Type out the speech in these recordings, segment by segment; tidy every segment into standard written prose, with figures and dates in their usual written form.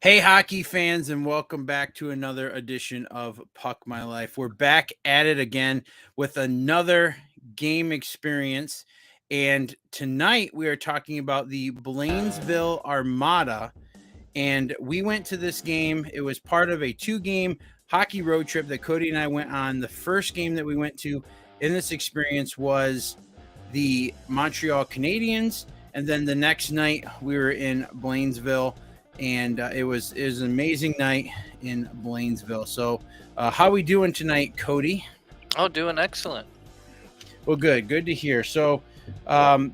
Hey, hockey fans, and welcome back to another edition of Puck My Life. We're back at it again with another game experience. And tonight we are talking about the Blainsville Armada. And we went to this game. It was part of a 2-game hockey road trip that Cody and I went on. The first game that we went to in this experience was the Montreal Canadiens. And then the next night we were in Blainsville. And it was an amazing night in Blainsville. So, how we doing tonight, Cody? Oh, doing excellent. Well, good to hear. So,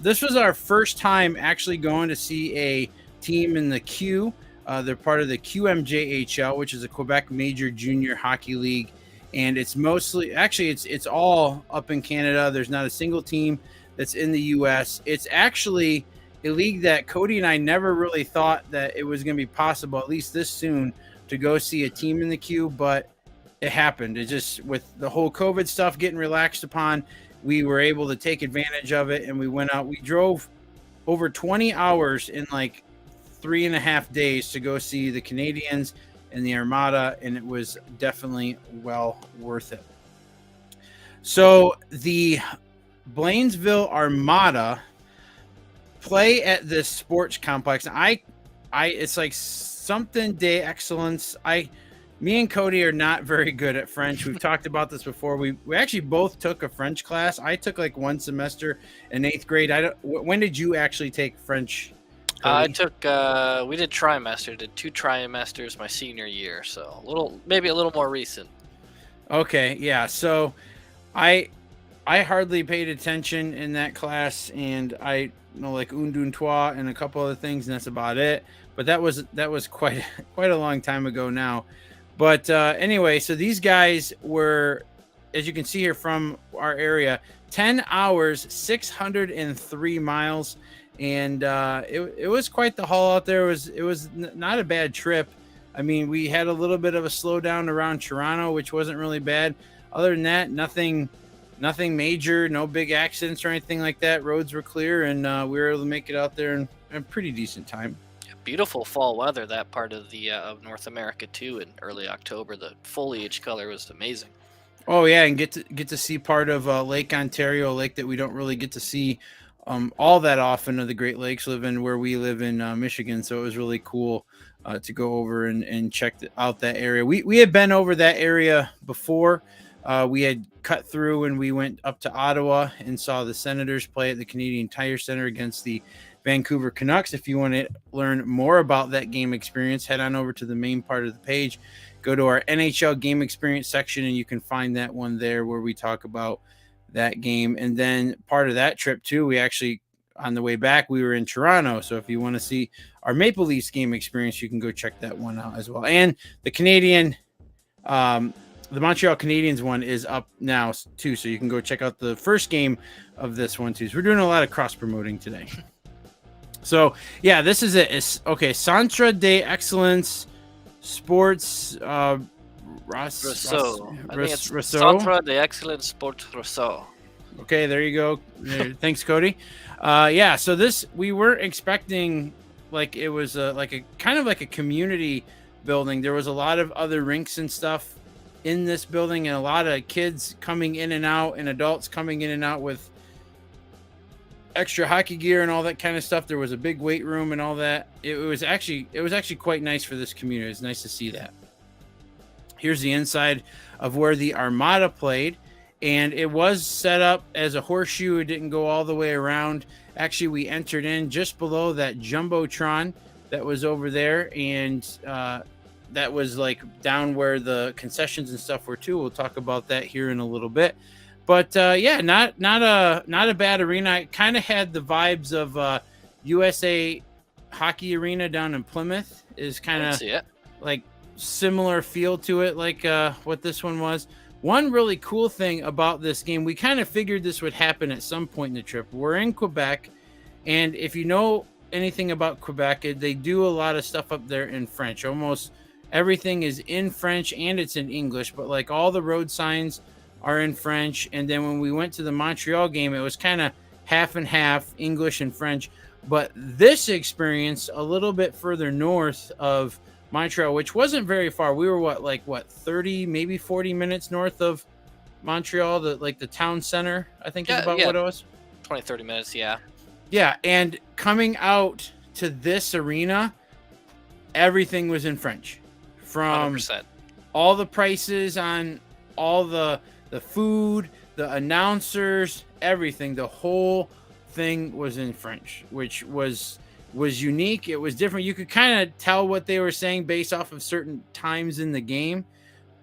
this was our first time actually going to see a team in the Q. They're part of the QMJHL, which is a Quebec Major Junior Hockey League, and it's mostly it's all up in Canada. There's not a single team that's in the U.S. It's actually a league that Cody and I never really thought that it was going to be possible, at least this soon, to go see a team in the queue, but it happened. It just, with the whole COVID stuff getting relaxed upon, we were able to take advantage of it, and we went out. We drove over 20 hours in like 3.5 days to go see the Canadiens and the Armada, and it was definitely well worth it. So the Blainsville Armada play at this sports complex. It's like something de excellence. Me and Cody are not very good at French. We've talked about this before. We actually both took a French class. I took like one semester in 8th grade. When did you actually take French, Cody? We did trimester, did 2 trimesters my senior year, so maybe a little more recent. Okay, yeah. So I hardly paid attention in that class, and I know like un, deux, trois, and a couple other things, and that's about it. But that was quite a long time ago now. But anyway, so these guys were, as you can see here from our area, 10 hours, 603 miles, and it was quite the haul out there. It was not a bad trip. I mean, we had a little bit of a slowdown around Toronto, which wasn't really bad. Other than that, nothing major, no big accidents or anything like that. Roads were clear, and we were able to make it out there in a pretty decent time. Beautiful fall weather, that part of the of North America too, in early October. The foliage color was amazing. Oh yeah, and get to see part of Lake Ontario, a lake that we don't really get to see all that often of the Great Lakes, living where we live in Michigan. So it was really cool to go over and check out that area. We had been over that area before. We had cut through and we went up to Ottawa and saw the Senators play at the Canadian Tire Center against the Vancouver Canucks. If you want to learn more about that game experience, head on over to the main part of the page. Go to our NHL game experience section, and you can find that one there where we talk about that game. And then part of that trip too, we actually, on the way back, we were in Toronto. So if you want to see our Maple Leafs game experience, you can go check that one out as well. And the the Montreal Canadiens one is up now too, so you can go check out the first game of this one too. So we're doing a lot of cross promoting today. So yeah, this is it. It's, okay, Centre d'Excellence Sports Rousseau. Centre d'Excellence Sports Rousseau. Okay, there you go. Thanks, Cody. Yeah, so this, we weren't expecting, like, it was like a kind of like a community building. There was a lot of other rinks and stuff in this building, and a lot of kids coming in and out, and adults coming in and out with extra hockey gear and all that kind of stuff. There was a big weight room and all that. It was actually quite nice for this community. It's nice to see that. Here's the inside of where the Armada played, and it was set up as a horseshoe. It didn't go all the way around. Actually, we entered in just below that Jumbotron that was over there, and that was like down where the concessions and stuff were too. We'll talk about that here in a little bit. But yeah, not a bad arena. It kind of had the vibes of USA Hockey Arena down in Plymouth. Is kind of like similar feel to it, like what this one was. One really cool thing about this game, we kind of figured this would happen at some point in the trip. We're in Quebec, and if you know anything about Quebec, they do a lot of stuff up there in French. Almost everything is in French and it's in English, but like all the road signs are in French. And then when we went to the Montreal game, it was kind of half and half, English and French. But this experience, a little bit further north of Montreal, which wasn't very far. We were 30, maybe 40 minutes north of Montreal, the town center, I think is about what it was. 20, 30 minutes, yeah. Yeah, and coming out to this arena, everything was in French. From 100%. all the prices on all the food, the announcers, everything, the whole thing was in French, which was unique. It was different. You could kind of tell what they were saying based off of certain times in the game,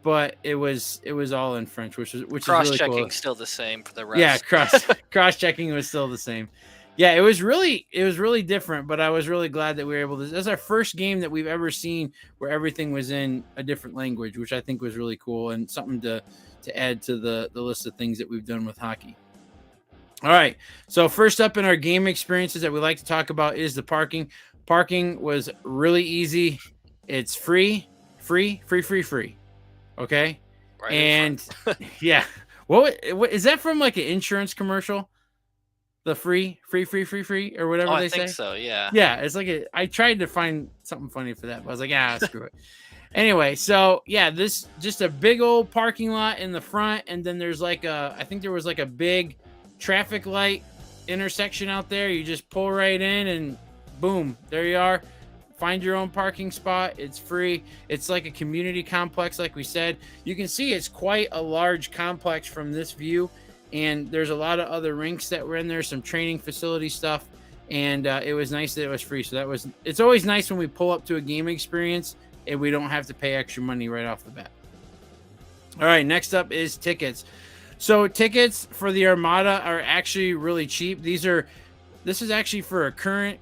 but it was all in French, which is really cool. Cross-checking still the same for the rest. Yeah, cross-checking was still the same. Yeah, it was really different, but I was really glad that we were able to. That's our first game that we've ever seen where everything was in a different language, which I think was really cool and something to add to the list of things that we've done with hockey. All right, so first up in our game experiences that we like to talk about is the parking. Parking was really easy. It's free. Okay, Right. And yeah, what is that from, like an insurance commercial? The free or whatever they say. I think so, yeah. Yeah, it's like I tried to find something funny for that, but I was like, screw it. Anyway, so yeah, this just a big old parking lot in the front, and then there's I think there was like a big traffic light intersection out there. You just pull right in and boom, there you are. Find your own parking spot. It's free. It's like a community complex, like we said. You can see it's quite a large complex from this view. And there's a lot of other rinks that were in there, some training facility stuff, and it was nice that it was free. So it's always nice when we pull up to a game experience and we don't have to pay extra money right off the bat. All right, next up is tickets. So tickets for the Armada are actually really cheap. This is actually for a current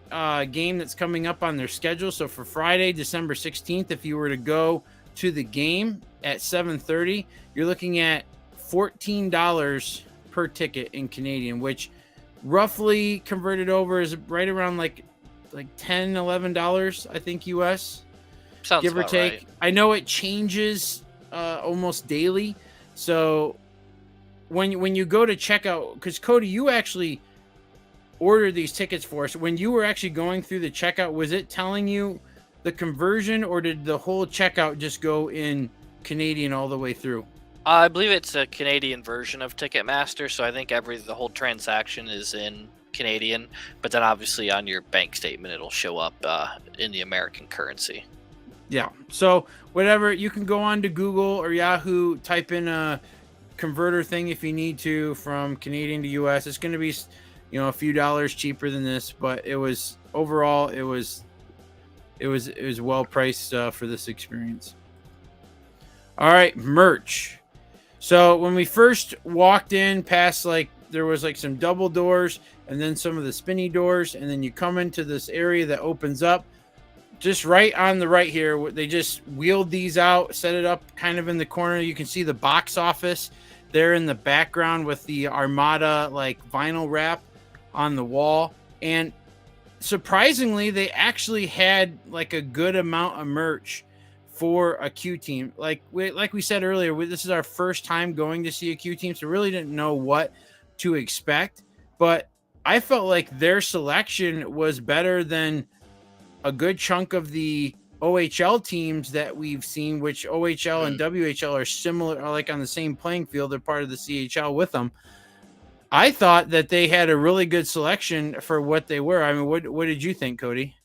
game that's coming up on their schedule. So for Friday, December 16th, if you were to go to the game at 7:30, you're looking at $14 per ticket in Canadian, which roughly converted over is right around like $10-11, I think, US. Sounds give or about take. Right. I know it changes almost daily. So when you go to checkout, because Cody, you actually ordered these tickets for us. When you were actually going through the checkout, was it telling you the conversion, or did the whole checkout just go in Canadian all the way through? I believe it's a Canadian version of Ticketmaster, so I think the whole transaction is in Canadian, but then obviously on your bank statement it'll show up in the American currency. Yeah. So whatever, you can go on to Google or Yahoo, type in a converter thing if you need to from Canadian to US. It's going to be, a few dollars cheaper than this, but it was overall it was well priced for this experience. All right, merch. So when we first walked in past, there was some double doors and then some of the spinny doors, and then you come into this area that opens up just right on the right here. They just wheeled these out, set it up kind of in the corner. You can see the box office there in the background with the Armada vinyl wrap on the wall. And surprisingly, they actually had a good amount of merch for a Q team. Like we said earlier, this is our first time going to see a Q team, so really didn't know what to expect. But I felt like their selection was better than a good chunk of the OHL teams that we've seen, which OHL and WHL are similar, are on the same playing field. They're part of the CHL with them. I thought that they had a really good selection for what they were. I mean, what did you think, Cody?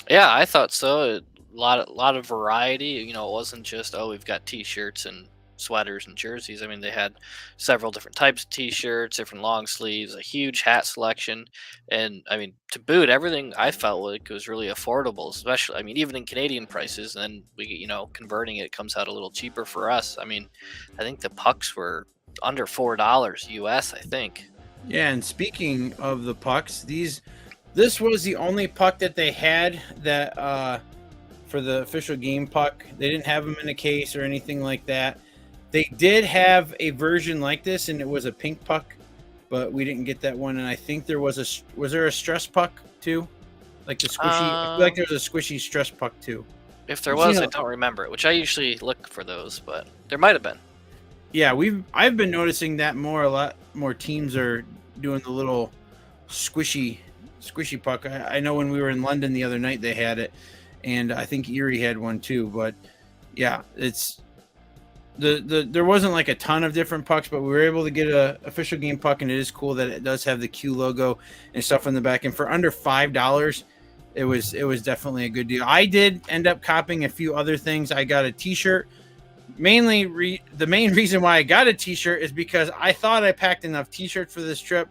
Yeah, I thought so. A lot of variety. It wasn't just, we've got t-shirts and sweaters and jerseys. I mean, they had several different types of t-shirts, different long sleeves, a huge hat selection, and I mean, to boot, everything I felt like was really affordable, especially, I mean, even in Canadian prices. And then we, converting it comes out a little cheaper for us. I mean, I think the pucks were under $4 US, I think. Yeah, and speaking of the pucks, this was the only puck that they had that for the official game puck. They didn't have them in a case or anything like that. They did have a version like this, and it was a pink puck, but we didn't get that one. And I think was there a stress puck too? Like the squishy, I feel like there was a squishy stress puck too. If there was, I don't remember it, which I usually look for those, but there might have been. Yeah, I've been noticing that a lot more teams are doing the little squishy puck. I know when we were in London the other night, they had it. and I think Erie had one too. But yeah, it's there wasn't like a ton of different pucks, but we were able to get a official game puck, and it is cool that it does have the Q logo and stuff in the back. And for under $5, it was definitely a good deal. I did end up copying a few other things. I got a T-shirt. Mainly, the main reason why I got a T-shirt is because I thought I packed enough T-shirts for this trip,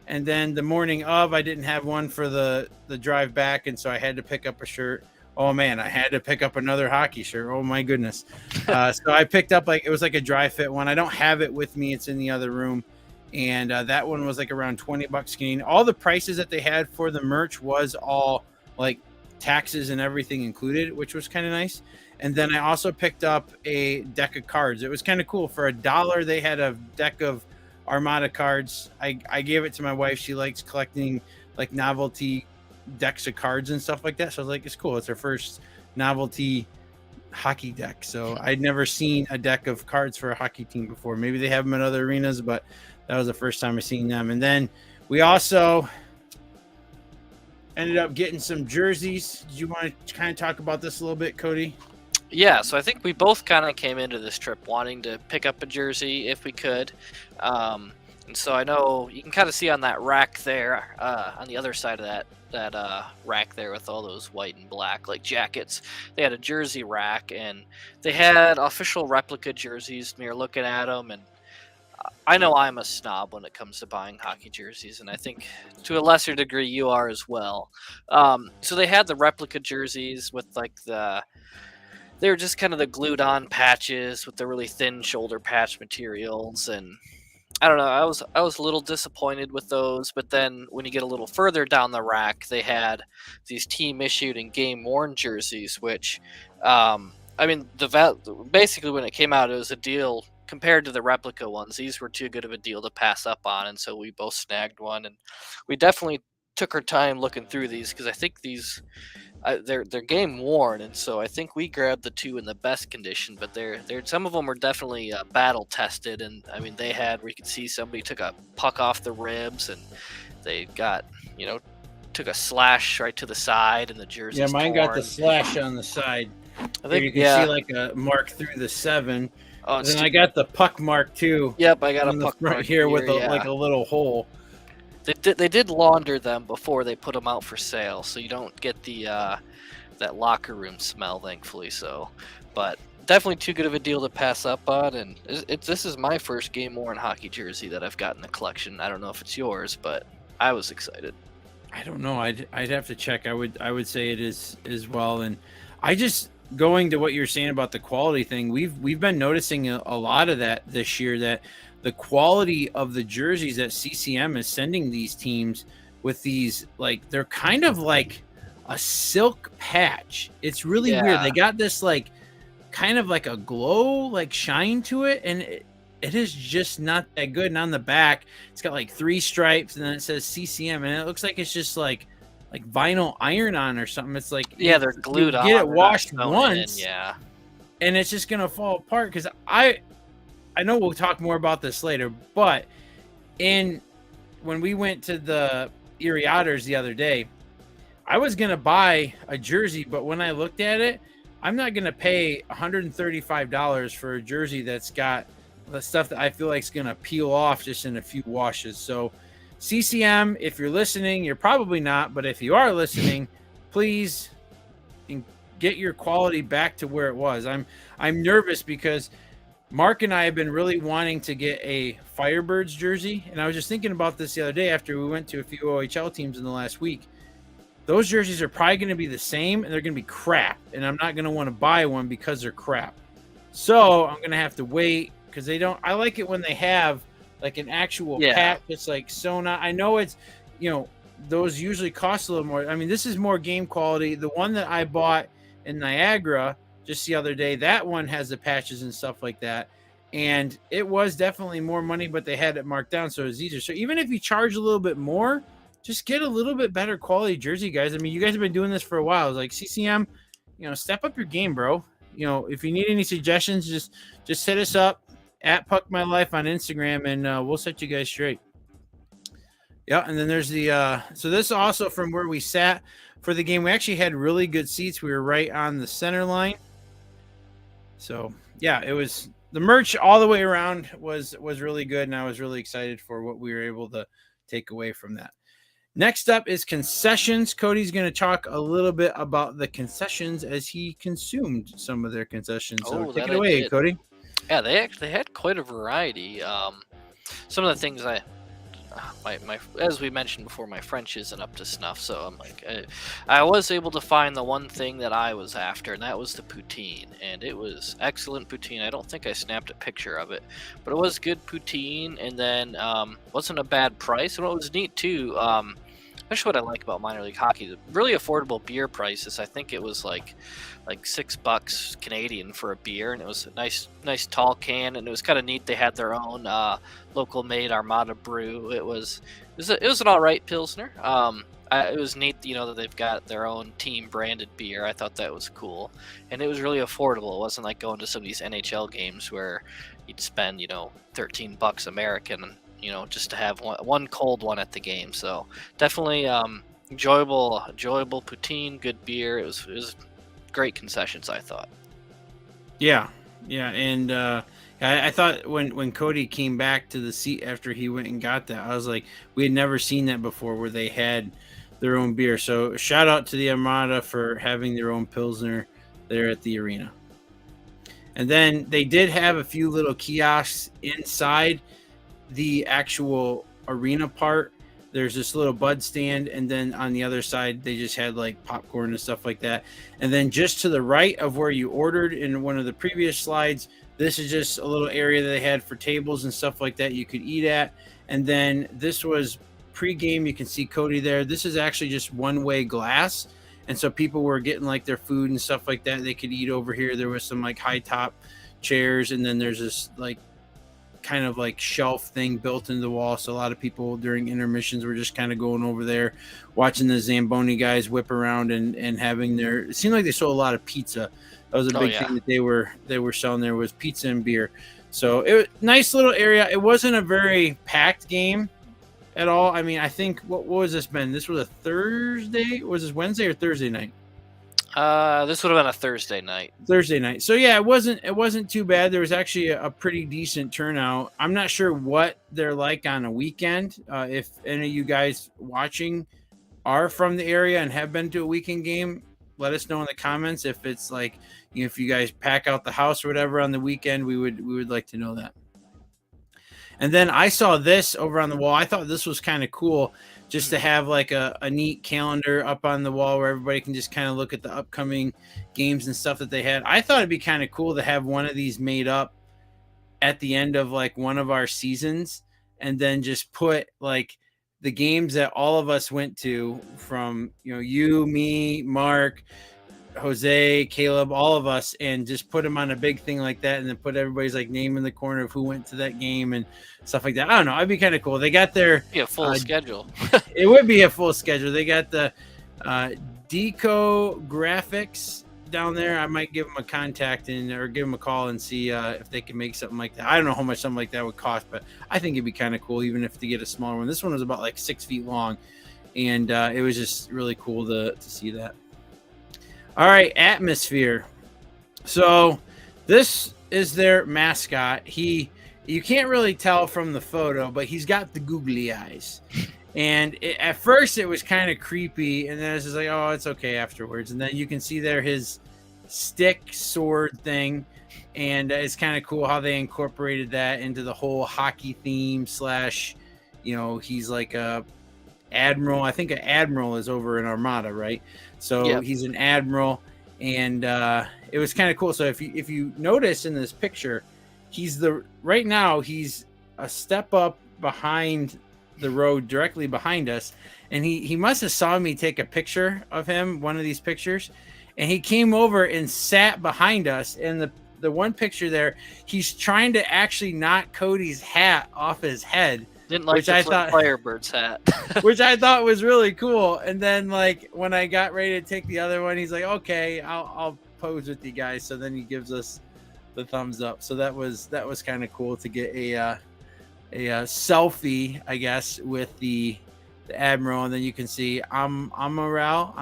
and then the morning of, I didn't have one for the drive back, and so I had to pick up a shirt. Oh man, I had to pick up another hockey shirt. Oh my goodness. So I picked up it was like a dry fit one. I don't have it with me. It's in the other room. And that one was like around $20 Canadian. All the prices that they had for the merch was all like taxes and everything included, which was kind of nice. And then I also picked up a deck of cards. It was kind of cool. For $1, they had a deck of Armada cards. I gave it to my wife. She likes collecting like novelty decks of cards and stuff like that. So I was like, it's cool. It's her first novelty hockey deck. So I'd never seen a deck of cards for a hockey team before. Maybe they have them in other arenas, but that was the first time I seen them. And then we also ended up getting some jerseys. Do you want to kind of talk about this a little bit, Cody? Yeah, so I think we both kind of came into this trip wanting to pick up a jersey if we could. And so I know you can kind of see on that rack there, on the other side of that rack there with all those white and black like jackets, they had a jersey rack, and they had official replica jerseys. And we were looking at them, and I know I'm a snob when it comes to buying hockey jerseys, and I think to a lesser degree you are as well. So they had the replica jerseys with like they were just kind of the glued on patches with the really thin shoulder patch materials, and I don't know, I was a little disappointed with those. But then when you get a little further down the rack, they had these team issued and game worn jerseys, which I mean basically when it came out, it was a deal compared to the replica ones. These were too good of a deal to pass up on, and so we both snagged one, and we definitely took our time looking through these because I think these they're game worn, and so I think we grabbed the two in the best condition. But they're some of them were definitely battle tested, and I mean we could see somebody took a puck off the ribs, and they got took a slash right to the side, and the jersey. Yeah, mine got the slash on the side. I think you can see like a mark through the 7. Oh, and then I got the puck mark too. Yep, I got a puck mark here with like a little hole. They did launder them before they put them out for sale, so you don't get the that locker room smell, thankfully. So, but definitely too good of a deal to pass up on. And this is my first game worn hockey jersey that I've got in the collection. I don't know if it's yours, but I was excited. I don't know. I'd have to check. I would say it is as well. And I just going to what you're saying about the quality thing. We've been noticing a lot of that this year, that the quality of the jerseys that CCM is sending these teams with these, like, they're kind of like a silk patch. It's really weird. They got this like kind of like a glow, like shine to it, and it is just not that good. And on the back, it's got like 3 stripes, and then it says CCM, and it looks like it's just like vinyl iron on or something. It's like, they're glued on. Get it washed once, and it's just gonna fall apart. Because I know we'll talk more about this later, but when we went to the Erie Otters the other day, I was going to buy a jersey, but when I looked at it, I'm not going to pay $135 for a jersey that's got the stuff that I feel like is going to peel off just in a few washes. So CCM, if you're listening, you're probably not, but if you are listening, please get your quality back to where it was. I'm nervous because Mark and I have been really wanting to get a Firebirds jersey, and I was just thinking about this the other day after we went to a few OHL teams in the last week. Those jerseys are probably going to be the same, and they're going to be crap, and I'm not going to want to buy one because they're crap. So I'm going to have to wait because they don't. I like it when they have like an actual pack that's like sewn on. I know it's, those usually cost a little more. I mean, this is more game quality. The one that I bought in Niagara just the other day, that one has the patches and stuff like that, and it was definitely more money, but they had it marked down, so it was easier. So even if you charge a little bit more, just get a little bit better quality jersey, guys. I mean, you guys have been doing this for a while. It's like, CCM, step up your game, bro. If you need any suggestions, just hit us up at Puck My Life on Instagram, and we'll set you guys straight. Yeah, and then there's the so this also from where we sat for the game. We actually had really good seats. We were right on the center line. So yeah, it was the merch all the way around was really good, and I was really excited for what we were able to take away from that. Next up is concessions. Cody's going to talk a little bit about the concessions as he consumed some of their concessions. So Oh, take that it I away, did. Cody. Yeah, they had quite a variety. Some of the things my as we mentioned before, my French isn't up to snuff, so I'm like, I was able to find the one thing that I was after, and that was the poutine, and it was excellent poutine. I don't think I snapped a picture of it, but it was good poutine, and then wasn't a bad price. And what was neat too, that's what I like about minor league hockey, the really affordable beer prices. I think it was like $6 Canadian for a beer, and it was a nice tall can, and it was kind of neat. They had their own local made Armada brew. It was an all right pilsner. It was neat, that they've got their own team branded beer. I thought that was cool, and it was really affordable. It wasn't like going to some of these NHL games where you'd spend $13 American, just to have one cold one at the game. So definitely enjoyable poutine, good beer. It was great concessions, I thought. Yeah, and I thought when Cody came back to the seat after he went and got that, I was like, we had never seen that before where they had their own beer. So shout out to the Armada for having their own pilsner there at the arena. And then they did have a few little kiosks inside the actual arena part. There's this little bud stand, and then on the other side they just had like popcorn and stuff like that. And then just to the right of where you ordered in one of the previous slides, this is just a little area that they had for tables and stuff like that you could eat at. And then this was pre-game. You can see Cody there. This is actually just one-way glass, and so people were getting like their food and stuff like that. They could eat over here. There was some like high top chairs, and then there's this like kind of like shelf thing built into the wall, so a lot of people during intermissions were just kind of going over there watching the Zamboni guys whip around and having their, it seemed like they sold a lot of pizza. That was a big thing that they were selling there, was pizza and beer. So it was nice little area. It wasn't a very packed game at all. I mean, I think what was this been? This was a Thursday? Was this Wednesday or Thursday night? This would have been a Thursday night. So yeah, it wasn't too bad. There was actually a pretty decent turnout. I'm not sure what they're like on a weekend. If any of you guys watching are from the area and have been to a weekend game, let us know in the comments. If it's like, if you guys pack out the house or whatever on the weekend, we would like to know that. And then I saw this over on the wall. I thought this was kind of cool, just to have like a neat calendar up on the wall where everybody can just kind of look at the upcoming games and stuff that they had. I thought it'd be kind of cool to have one of these made up at the end of like one of our seasons, and then just put like the games that all of us went to from, you, me, Mark, Jose, Caleb, all of us, and just put them on a big thing like that, and then put everybody's like name in the corner of who went to that game and stuff like that. I don't know. It'd be kind of cool. They got their full schedule. It would be a full schedule. They got the Deco Graphics down there. I might give them a contact or give them a call and see if they can make something like that. I don't know how much something like that would cost, but I think it'd be kind of cool, even if they get a smaller one. This one was about like 6 feet long, and it was just really cool to see that. All right, atmosphere. So this is their mascot. You can't really tell from the photo, but he's got the googly eyes. And at first it was kind of creepy, and then it's just like, oh, it's okay afterwards. And then you can see there his stick sword thing, and it's kind of cool how they incorporated that into the whole hockey theme / he's like a admiral. I think an admiral is over in Armada, right? So He's an admiral, and it was kind of cool. So if you notice in this picture, right now he's a step up behind the road directly behind us, and he must have saw me take a picture of him, one of these pictures, and he came over and sat behind us. And the one picture there, he's trying to actually knock Cody's hat off his head. Didn't like the Firebird's hat. Which I thought was really cool. And then like when I got ready to take the other one, he's like, okay, I'll pose with you guys. So then he gives us the thumbs up. So that was kind of cool to get a selfie, I guess, with the Admiral, and then you can see Amaral,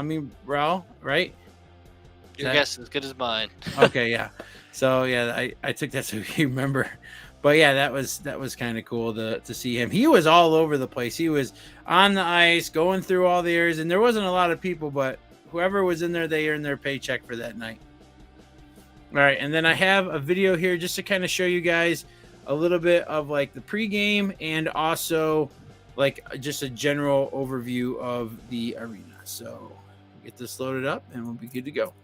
right? Your guess is as good as mine. Okay, yeah. So yeah, I took that so you remember. But yeah, that was kind of cool to see him. He was all over the place. He was on the ice, going through all the areas, and there wasn't a lot of people, but whoever was in there, they earned their paycheck for that night. All right, and then I have a video here just to kind of show you guys a little bit of like the pregame and also like just a general overview of the arena. So get this loaded up and we'll be good to go.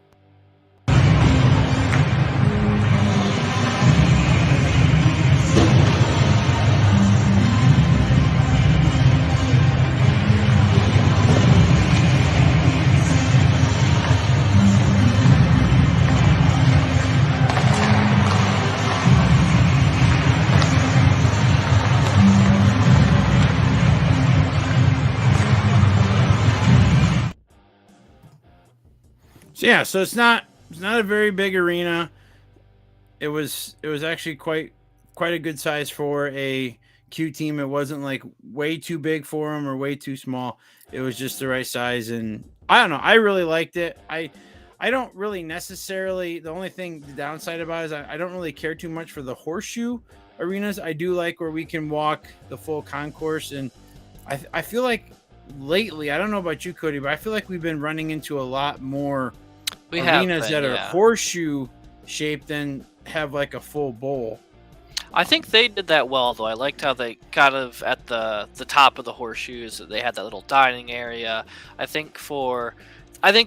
So yeah, so it's not a very big arena. It was actually quite a good size for a Q team. It wasn't like way too big for them or way too small. It was just the right size, and I don't know. I really liked it. I don't really necessarily. The only thing, the downside about it is I don't really care too much for the horseshoe arenas. I do like where we can walk the full concourse, and I feel like lately, I don't know about you, Cody, but I feel like we've been running into a lot more arenas that are horseshoe shaped and have like a full bowl. I think they did that well, though. I liked how they kind of at the top of the horseshoes, they had that little dining area. I think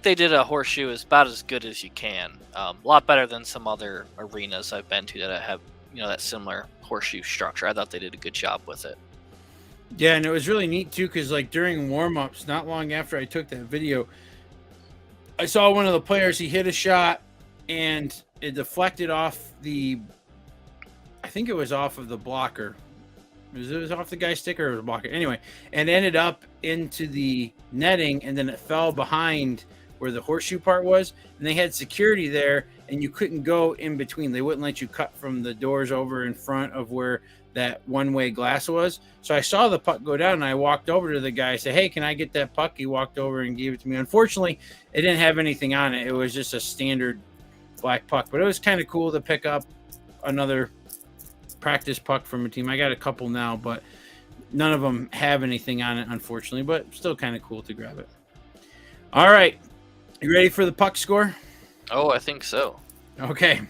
they did a horseshoe is about as good as you can. A lot better than some other arenas I've been to that have that similar horseshoe structure. I thought they did a good job with it. Yeah, and it was really neat too, because like during warm-ups, not long after I took that video, I saw one of the players, he hit a shot and it deflected off I think it was off of the blocker. It was off the guy's sticker or the blocker. Anyway, and ended up into the netting, and then it fell behind where the horseshoe part was. And they had security there, and you couldn't go in between. They wouldn't let you cut from the doors over in front of where that one-way glass was. So I saw the puck go down, and I walked over to the guy. I said, "Hey, can I get that puck?" He walked over and gave it to me. Unfortunately, it didn't have anything on it. It was just a standard black puck, but it was kind of cool to pick up another practice puck from a team. I got a couple now, but none of them have anything on it, unfortunately, but still kind of cool to grab it. All right. You ready for the puck score? Oh, I think so. Okay.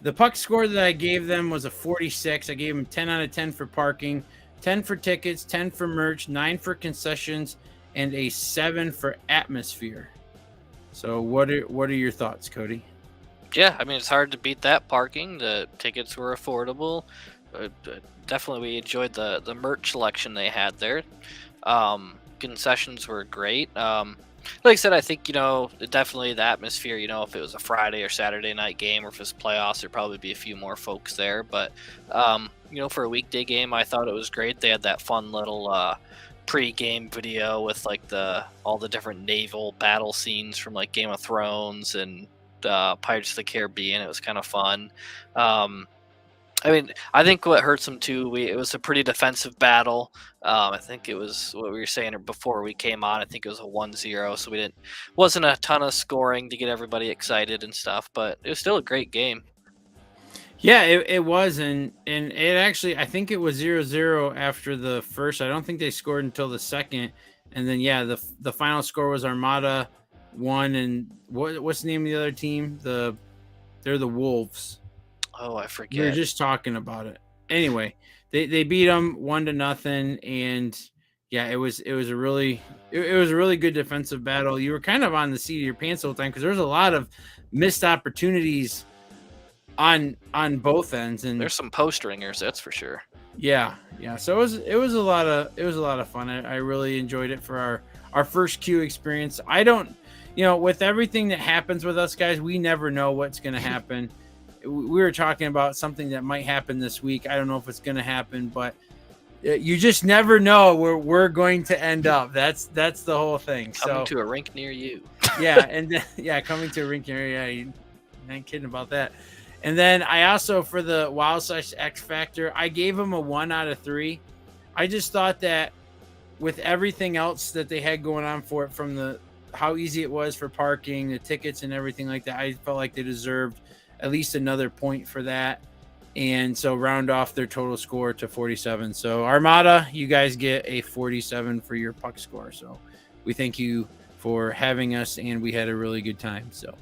The puck score that I gave them was a 46. I gave them 10 out of 10 for parking, 10 for tickets, 10 for merch, 9 for concessions, and a 7 for atmosphere. So what are your thoughts, Cody? Yeah, I mean, it's hard to beat that parking. The tickets were affordable. Definitely, we enjoyed the merch selection they had there. Concessions were great. Like I said, I think, definitely the atmosphere, if it was a Friday or Saturday night game or if it's playoffs, there'd probably be a few more folks there. But, for a weekday game, I thought it was great. They had that fun little pre-game video with like all the different naval battle scenes from like Game of Thrones and Pirates of the Caribbean. It was kind of fun. I think what hurts them too, it was a pretty defensive battle. I think it was what we were saying before we came on. I think it was a 1-0, so wasn't a ton of scoring to get everybody excited and stuff, but it was still a great game. Yeah, it was, and it actually, I think it was 0-0 after the first. I don't think they scored until the second, and then the final score was Armada 1, and what's the name of the other team? They're the Wolves. Oh, I forget. We were just talking about it. Anyway, they beat them 1-0, and yeah, it was a really good defensive battle. You were kind of on the seat of your pants the whole time because there was a lot of missed opportunities on both ends, and there's some post ringers, that's for sure. Yeah. So it was a lot of fun. I really enjoyed it for our first Q experience. I don't, with everything that happens with us guys, we never know what's going to happen. We were talking about something that might happen this week. I don't know if it's going to happen, but you just never know where we're going to end up. That's the whole thing. Coming to a rink near you. Yeah, and then, coming to a rink near you. Yeah, you ain't kidding about that. And then I also, for the Wow/X Factor, I gave him a 1 out of 3. I just thought that, with everything else that they had going on for it, from how easy it was for parking, the tickets and everything like that, I felt like they deserved at least another point for that. And so round off their total score to 47. So Armada, you guys get a 47 for your puck score. So we thank you for having us, and we had a really good time. So,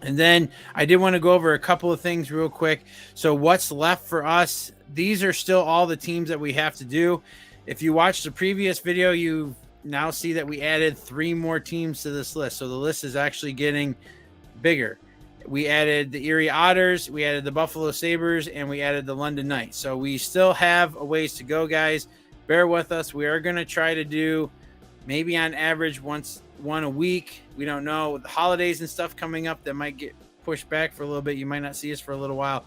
and then I did want to go over a couple of things real quick. So what's left for us? These are still all the teams that we have to do. If you watched the previous video, you now see that we added 3 more teams to this list. So the list is actually getting bigger. We added the Erie Otters, we added the Buffalo Sabres, and we added the London Knights. So we still have a ways to go, guys. Bear with us. We are going to try to do maybe on average one a week. We don't know. With the holidays and stuff coming up, that might get pushed back for a little bit. You might not see us for a little while.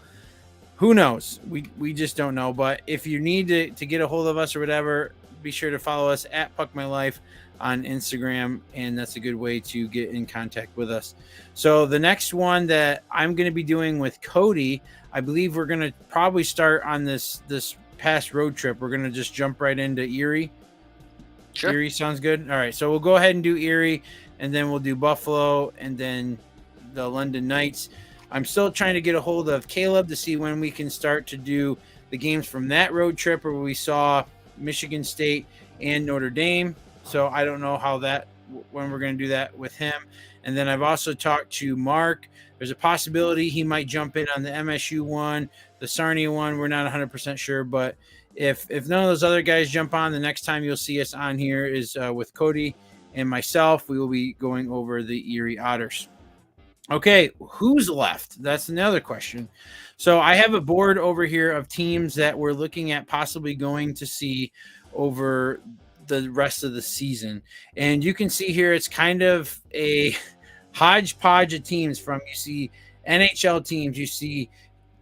Who knows? We just don't know. But if you need to get a hold of us or whatever, be sure to follow us at Puck My Life on Instagram, and that's a good way to get in contact with us. So the next one that I'm going to be doing with Cody, I believe we're going to probably start on this past road trip. We're going to just jump right into Erie. Sure. Erie sounds good. All right, so we'll go ahead and do Erie, and then we'll do Buffalo, and then the London Knights. I'm still trying to get a hold of Caleb to see when we can start to do the games from that road trip where we saw Michigan State and Notre Dame. So I don't know when we're going to do that with him. And then I've also talked to Mark. There's a possibility he might jump in on the MSU one, the Sarnia one. We're not 100% sure, but if none of those other guys jump on, the next time you'll see us on here is with Cody and myself. We will be going over the Erie Otters. Okay, who's left? That's another question. So I have a board over here of teams that we're looking at possibly going to see over the rest of the season. And you can see here it's kind of a hodgepodge of teams. You see NHL teams, you see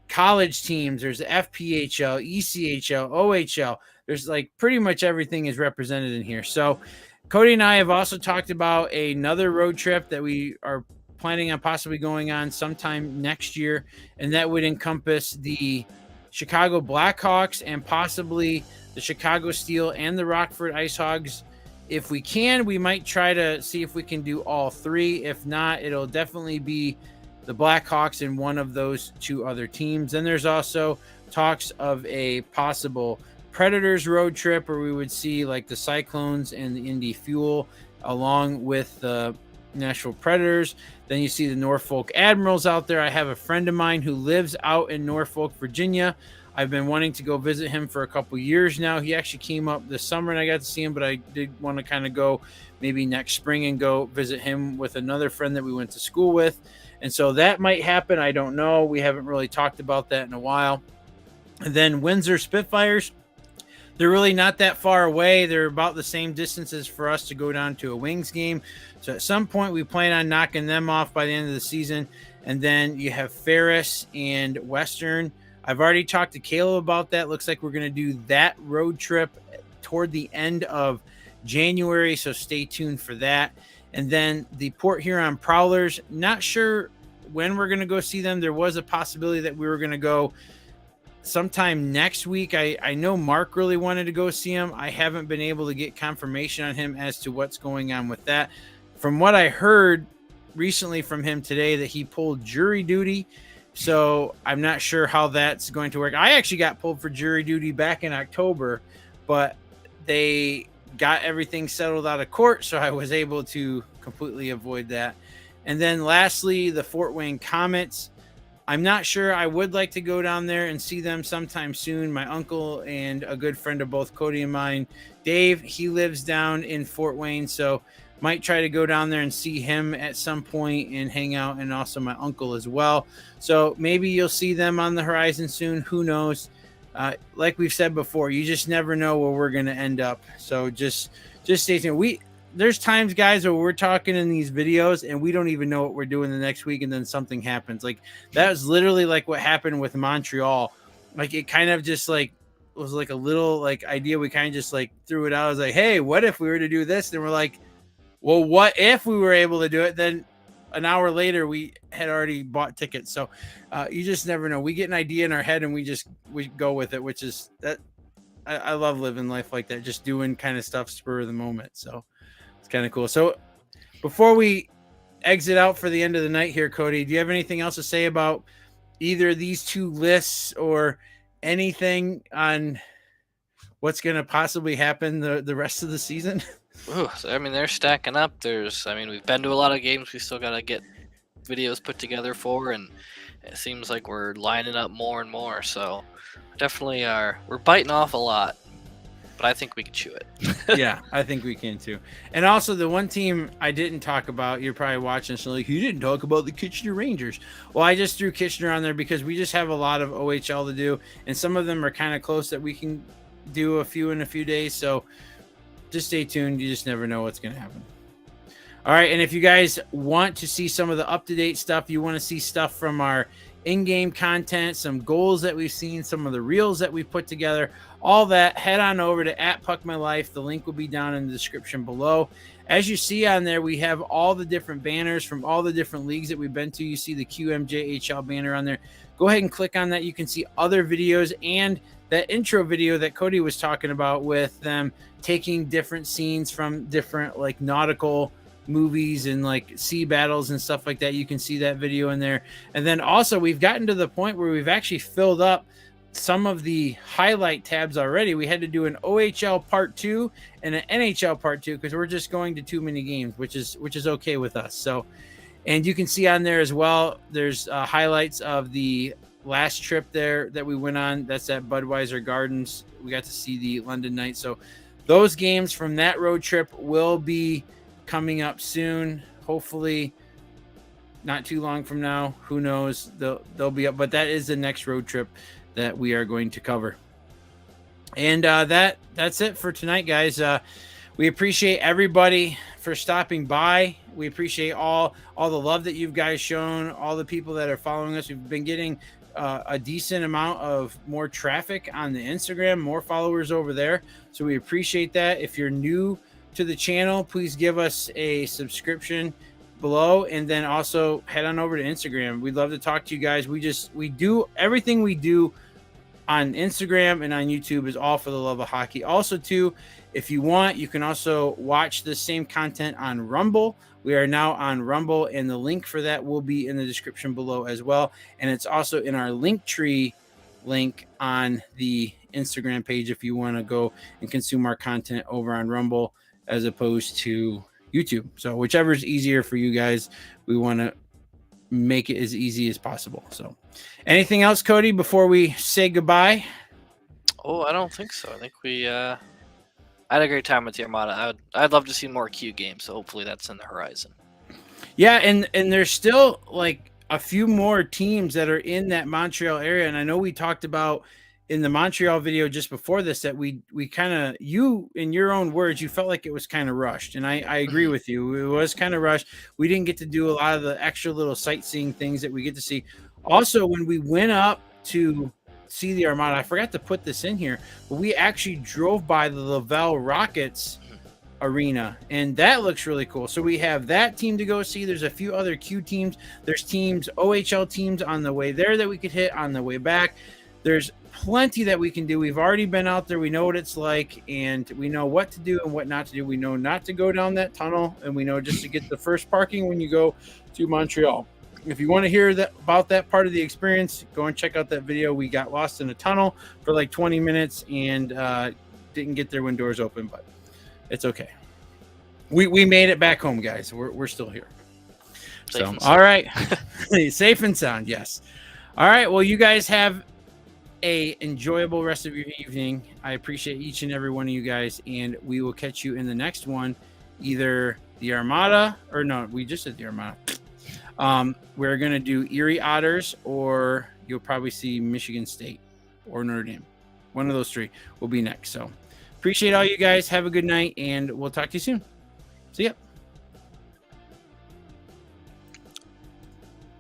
college teams, there's the FPHL, ECHL, OHL. There's like pretty much everything is represented in here. So Cody and I have also talked about another road trip that we are planning on possibly going on sometime next year, and that would encompass the Chicago Blackhawks and possibly the Chicago Steel and the Rockford Ice Hogs. If we can, we might try to see if we can do all 3. If not, it'll definitely be the Blackhawks and one of those 2 other teams. Then there's also talks of a possible Predators road trip where we would see like the Cyclones and the Indy Fuel along with the Nashville Predators. Then you see the Norfolk Admirals out there. I have a friend of mine who lives out in Norfolk, Virginia. I've been wanting to go visit him for a couple years now. He actually came up this summer and I got to see him, but I did want to kind of go maybe next spring and go visit him with another friend that we went to school with. And so that might happen. I don't know. We haven't really talked about that in a while. And then Windsor Spitfires. They're really not that far away. They're about the same distances for us to go down to a Wings game. So at some point, we plan on knocking them off by the end of the season. And then you have Ferris and Western. I've already talked to Caleb about that. Looks like we're going to do that road trip toward the end of January. So stay tuned for that. And then the Port Huron Prowlers, not sure when we're going to go see them. There was a possibility that we were going to go sometime next week. I know Mark really wanted to go see him. I haven't been able to get confirmation on him as to what's going on with that. From what I heard recently from him today, that he pulled jury duty. So I'm not sure how that's going to work. I actually got pulled for jury duty back in October, but they got everything settled out of court. So I was able to completely avoid that. And then lastly, the Fort Wayne Comets. I'm not sure. I would like to go down there and see them sometime soon. My uncle and a good friend of both Cody and mine, Dave, he lives down in Fort Wayne. So might try to go down there and see him at some point and hang out, and also my uncle as well. So maybe you'll see them on the horizon soon. Who knows? Like we've said before, you just never know where we're going to end up. So just stay tuned. There's times, guys, where we're talking in these videos and we don't even know what we're doing the next week, and then something happens. Like that was literally like what happened with Montreal. Like it kind of just like was like a little like idea. We kind of just like threw it out. I was like, hey, what if we were to do this? And we're like, well, what if we were able to do it? Then an hour later, we had already bought tickets. So you just never know. We get an idea in our head and we go with it, which is I love living life like that, just doing kind of stuff spur of the moment. So it's kind of cool. So before we exit out for the end of the night here, Cody, do you have anything else to say about either of these two lists or anything on what's going to possibly happen the rest of the season? Ooh, so, I mean, they're stacking up. We've been to a lot of games. We still got to get videos put together for, and it seems like we're lining up more and more. So definitely we're biting off a lot, but I think we can chew it. Yeah, I think we can too. And also the one team I didn't talk about, you're probably watching, so like, you didn't talk about the Kitchener Rangers. Well, I just threw Kitchener on there because we just have a lot of OHL to do, and some of them are kind of close that we can do a few in a few days. So just stay tuned. You just never know what's going to happen. All right. And if you guys want to see some of the up-to-date stuff, you want to see stuff from our in-game content, some goals that we've seen, some of the reels that we put together, all that, head on over to @PuckMyLife. The link will be down in the description below. As you see on there, we have all the different banners from all the different leagues that we've been to. You see the QMJHL banner on there. Go ahead and click on that. You can see other videos and that intro video that Cody was talking about with them taking different scenes from different like nautical movies and like sea battles and stuff like that. You can see that video in there. And then also we've gotten to the point where we've actually filled up some of the highlight tabs already. We had to do an OHL part 2 and an NHL part 2 because we're just going to too many games, which is okay with us. So, and you can see on there as well, there's highlights of the last trip there that we went on. That's at Budweiser Gardens. We got to see the London Knights. So those games from that road trip will be coming up soon. Hopefully not too long from now. Who knows? They'll be up, but that is the next road trip that we are going to cover. And that's it for tonight, guys. We appreciate everybody for stopping by. We appreciate all the love that you've guys shown, all the people that are following us. We've been getting a decent amount of more traffic on the Instagram, more followers over there. So we appreciate that. If you're new to the channel, please give us a subscription below, and then also head on over to Instagram. We'd love to talk to you guys. We do everything we do on Instagram and on YouTube is all for the love of hockey. Also too, if you want, you can also watch the same content on Rumble. We are now on Rumble, and the link for that will be in the description below as well. And it's also in our Linktree link on the Instagram page if you want to go and consume our content over on Rumble as opposed to YouTube. So whichever is easier for you guys, we want to make it as easy as possible. So anything else, Cody, before we say goodbye? Oh, I don't think so. I think we I had a great time with the Armada. I'd love to see more Q games, so hopefully that's in the horizon. Yeah, and there's still like a few more teams that are in that Montreal area, and I know we talked about in the Montreal video just before this that we kind of, you in your own words, you felt like it was kind of rushed, and I agree with you. It was kind of rushed. We didn't get to do a lot of the extra little sightseeing things that we get to see. Also, when we went up to see the Armada, I forgot to put this in here, but we actually drove by the Laval Rockets arena, and that looks really cool. So we have that team to go see. There's a few other Q teams. There's teams, OHL teams on the way there that we could hit on the way back. There's plenty that we can do. We've already been out there. We know what it's like, and we know what to do and what not to do. We know not to go down that tunnel, and we know just to get the first parking when you go to Montreal. If you want to hear about that part of the experience, go and check out that video. We got lost in a tunnel for like 20 minutes and didn't get there when doors open, but it's okay. We made it back home, guys. We're still here. So, all right. Safe and sound, yes. All right. Well, you guys have a enjoyable rest of your evening. I appreciate each and every one of you guys, and we will catch you in the next one. Either the Armada, or no, we just did the Armada. We're going to do Erie Otters, or you'll probably see Michigan State or Notre Dame. One of those three will be next. So appreciate all you guys. Have a good night, and we'll talk to you soon. See ya.